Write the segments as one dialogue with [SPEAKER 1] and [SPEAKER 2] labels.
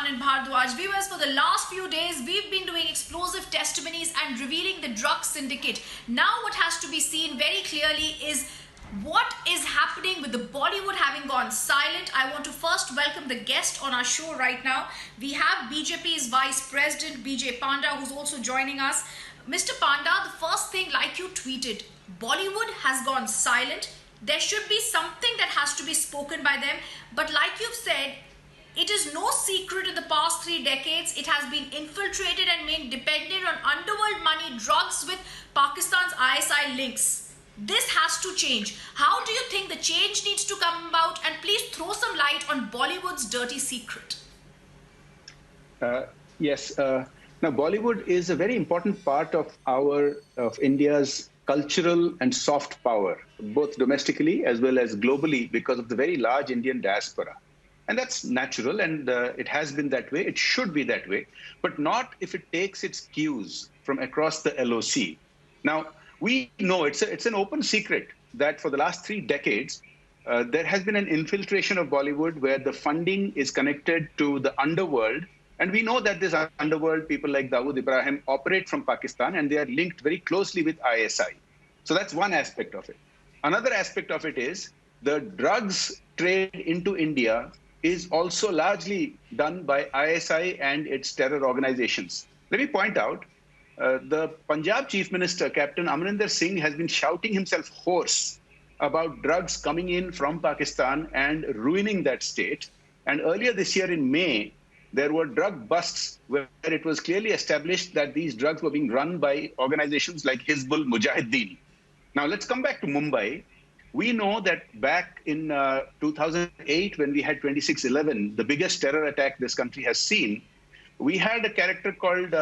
[SPEAKER 1] Anand Bhardwaj. Viewers, for the last few days, we've been doing explosive testimonies and revealing the drug syndicate. Now what has to be seen very clearly is what is happening with the Bollywood having gone silent. I want to first welcome the guest on our show right now. We have BJP's Vice President, Panda, who's also joining us. Mr. Panda, the first thing, like you tweeted, Bollywood has gone silent. There should be something that has to be spoken by them. But like you've said, it is no secret in the past 3 decades, it has been infiltrated and made dependent on underworld money, drugs with Pakistan's ISI links. This has to change. How do you think the change needs to come about? And please throw some light on Bollywood's dirty secret.
[SPEAKER 2] Yes. Now, Bollywood is a very important part of India's cultural and soft power, both domestically as well as globally, because of the very large Indian diaspora. And that's natural, and it has been that way. It should be that way, but not if it takes its cues from across the LOC. Now, we know it's an open secret that for the last 3 decades, there has been an infiltration of Bollywood where the funding is connected to the underworld. And we know that this underworld, people like Dawood Ibrahim, operate from Pakistan, and they are linked very closely with ISI. So that's one aspect of it. Another aspect of it is the drugs trade into India is also largely done by ISI and its terror organizations. Let me point out, the Punjab Chief Minister, Captain Amrinder Singh, has been shouting himself hoarse about drugs coming in from Pakistan and ruining that state. And earlier this year in May, there were drug busts where it was clearly established that these drugs were being run by organizations like Hizbul Mujahideen. Now, let's come back to Mumbai. We know that back in 2008, when we had 26/11, the biggest terror attack this country has seen, we had a character called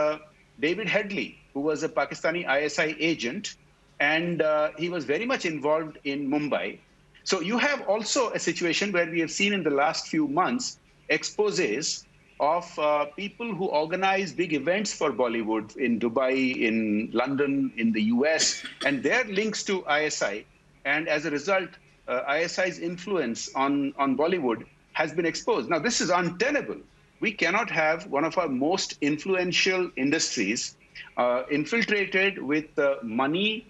[SPEAKER 2] David Headley, who was a Pakistani ISI agent, and he was very much involved in Mumbai. So you have also a situation where we have seen in the last few months exposés of people who organize big events for Bollywood in Dubai, in London, in the US, and their links to ISI. And as a result, ISI's influence on Bollywood has been exposed. Now, this is untenable. We cannot have one of our most influential industries infiltrated with money,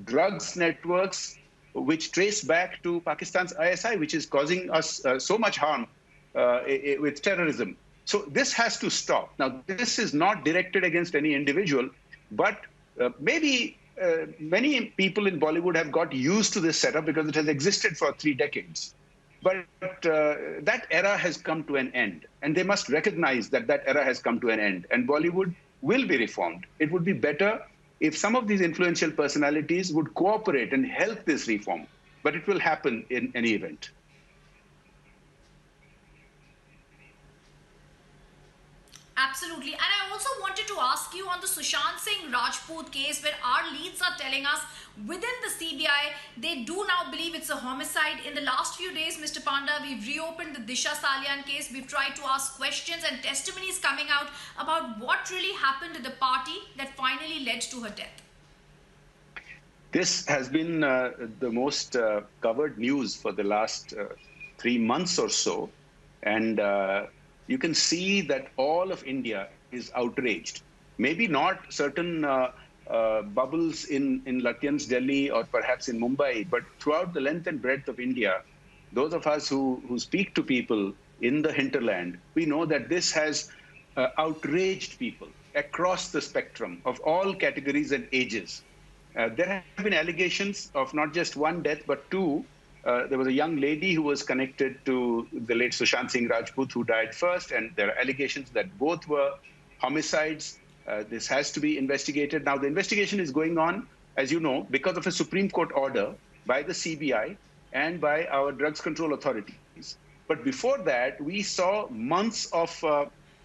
[SPEAKER 2] drugs networks, which trace back to Pakistan's ISI, which is causing us so much harm with terrorism. So this has to stop. Now, this is not directed against any individual, but maybe many people in Bollywood have got used to this setup because it has existed for 3 decades. But that era has come to an end, and they must recognize that that era has come to an end, and Bollywood will be reformed. It would be better if some of these influential personalities would cooperate and help this reform, but it will happen in any event.
[SPEAKER 1] Absolutely. And I also wanted to ask you on the Sushant Singh Rajput case, where our leads are telling us within the CBI, they do now believe it's a homicide. In the last few days, Mr. Panda, we've reopened the Disha Salyan case. We've tried to ask questions and testimonies coming out about what really happened to the party that finally led to her death.
[SPEAKER 2] This has been the most covered news for the last 3 months or so. And you can see that all of India is outraged. Maybe not certain bubbles in Lutyens, Delhi, or perhaps in Mumbai, but throughout the length and breadth of India, those of us who speak to people in the hinterland, we know that this has outraged people across the spectrum of all categories and ages. There have been allegations of not just 1 death, but 2. There was a young lady who was connected to the late Sushant Singh Rajput who died first, and there are allegations that both were homicides. This has to be investigated. Now, the investigation is going on, as you know, because of a Supreme Court order by the CBI and by our drugs control authorities. But before that, we saw months of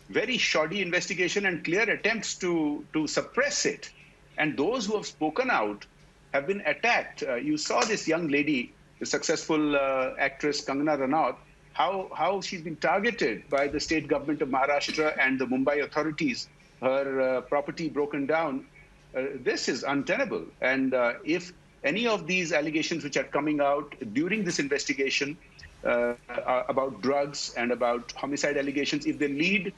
[SPEAKER 2] very shoddy investigation and clear attempts to suppress it. And those who have spoken out have been attacked. You saw this young lady, the successful actress Kangana Ranaut, how she's been targeted by the state government of Maharashtra and the Mumbai authorities, her property broken down. This is untenable. And if any of these allegations which are coming out during this investigation about drugs and about homicide allegations, if they lead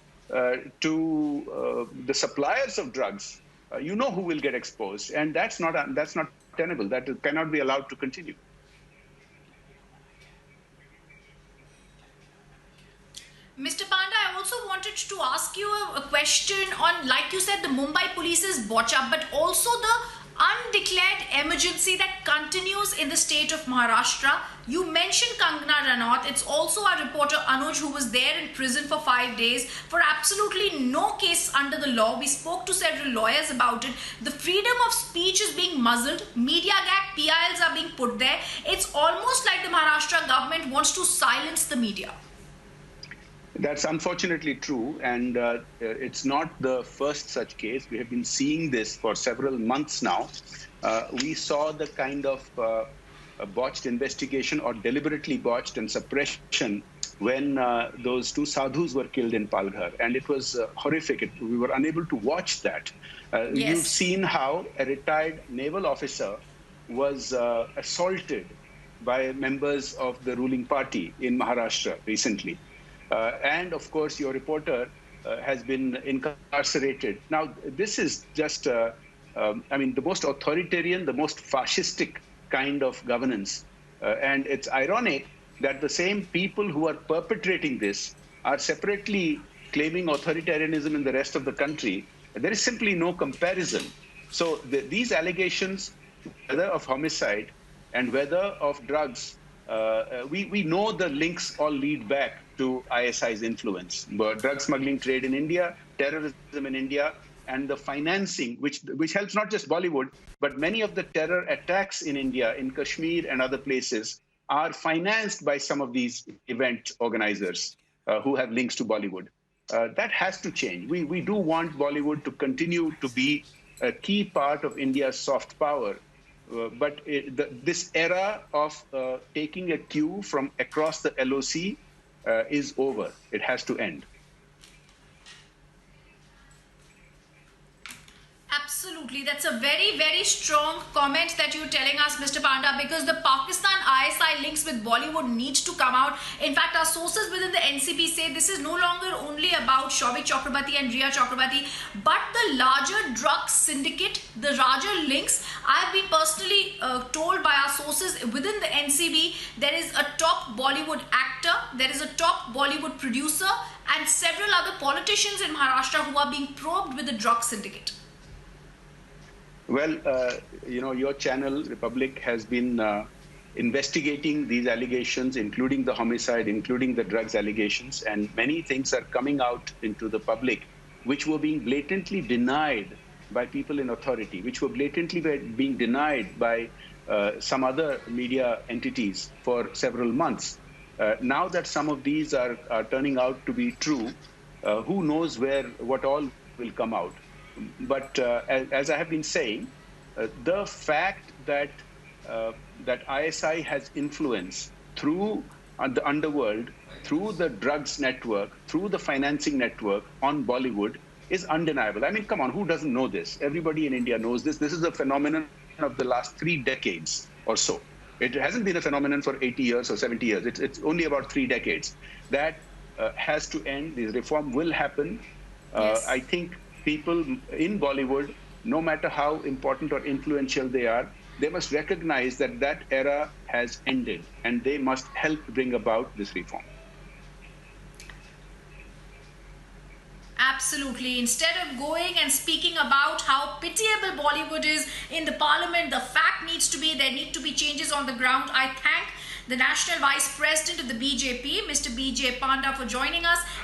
[SPEAKER 2] to the suppliers of drugs, you know who will get exposed, and that's not tenable. That cannot be allowed to continue.
[SPEAKER 1] Mr. Panda, I also wanted to ask you a question on, like you said, the Mumbai police's botch up, but also the undeclared emergency that continues in the state of Maharashtra. You mentioned Kangana Ranaut. It's also our reporter Anuj, who was there in prison for 5 days for absolutely no case under the law. We spoke to several lawyers about it. The freedom of speech is being muzzled. Media gag PILs are being put there. It's almost like the Maharashtra government wants to silence the media.
[SPEAKER 2] That's unfortunately true, and it's not the first such case. We have been seeing this for several months now. We saw the kind of botched investigation or deliberately botched and suppression when those two sadhus were killed in Palghar, and it was horrific. We were unable to watch that.
[SPEAKER 1] Yes.
[SPEAKER 2] You've seen how a retired naval officer was assaulted by members of the ruling party in Maharashtra recently. And of course, your reporter has been incarcerated. Now, this is just, the most authoritarian, the most fascistic kind of governance. And it's ironic that the same people who are perpetrating this are separately claiming authoritarianism in the rest of the country. There is simply no comparison. So these allegations, whether of homicide and whether of drugs, we know the links all lead back to ISI's influence, but drug smuggling trade in India, terrorism in India, and the financing, which helps not just Bollywood, but many of the terror attacks in India, in Kashmir and other places, are financed by some of these event organizers who have links to Bollywood. That has to change. We do want Bollywood to continue to be a key part of India's soft power. But this era of taking a cue from across the LOC is over. It has to end.
[SPEAKER 1] Absolutely. That's a very, very strong comment that you're telling us, Mr. Panda, because the Pakistan ISI links with Bollywood needs to come out. In fact, our sources within the NCP say this is no longer only about Shobhik Chakrabarti and Riya Chakrabarti, but the larger drug syndicate, the larger links. I have been personally told by our sources within the NCB, there is a top Bollywood actor, there is a top Bollywood producer, and several other politicians in Maharashtra who are being probed with the drug syndicate.
[SPEAKER 2] Well, your channel, Republic, has been investigating these allegations, including the homicide, including the drugs allegations, and many things are coming out into the public, which were being blatantly denied by people in authority, which were blatantly being denied by some other media entities for several months. Now that some of these are turning out to be true, who knows what all will come out. But as I have been saying, the fact that ISI has influence through the underworld, through the drugs network, through the financing network on Bollywood is undeniable. I mean, come on, who doesn't know this? Everybody in India knows this. This is a phenomenon of the last 3 decades or so. It hasn't been a phenomenon for 80 years or 70 years. It's only about 3 decades. That has to end. This reform will happen.
[SPEAKER 1] Yes.
[SPEAKER 2] I think people in Bollywood, no matter how important or influential they are, they must recognize that that era has ended and they must help bring about this reform.
[SPEAKER 1] Absolutely. Instead of going and speaking about how pitiable Bollywood is in the parliament, the fact needs to be there need to be changes on the ground. I thank the National Vice President of the BJP, Mr. BJ Panda, for joining us.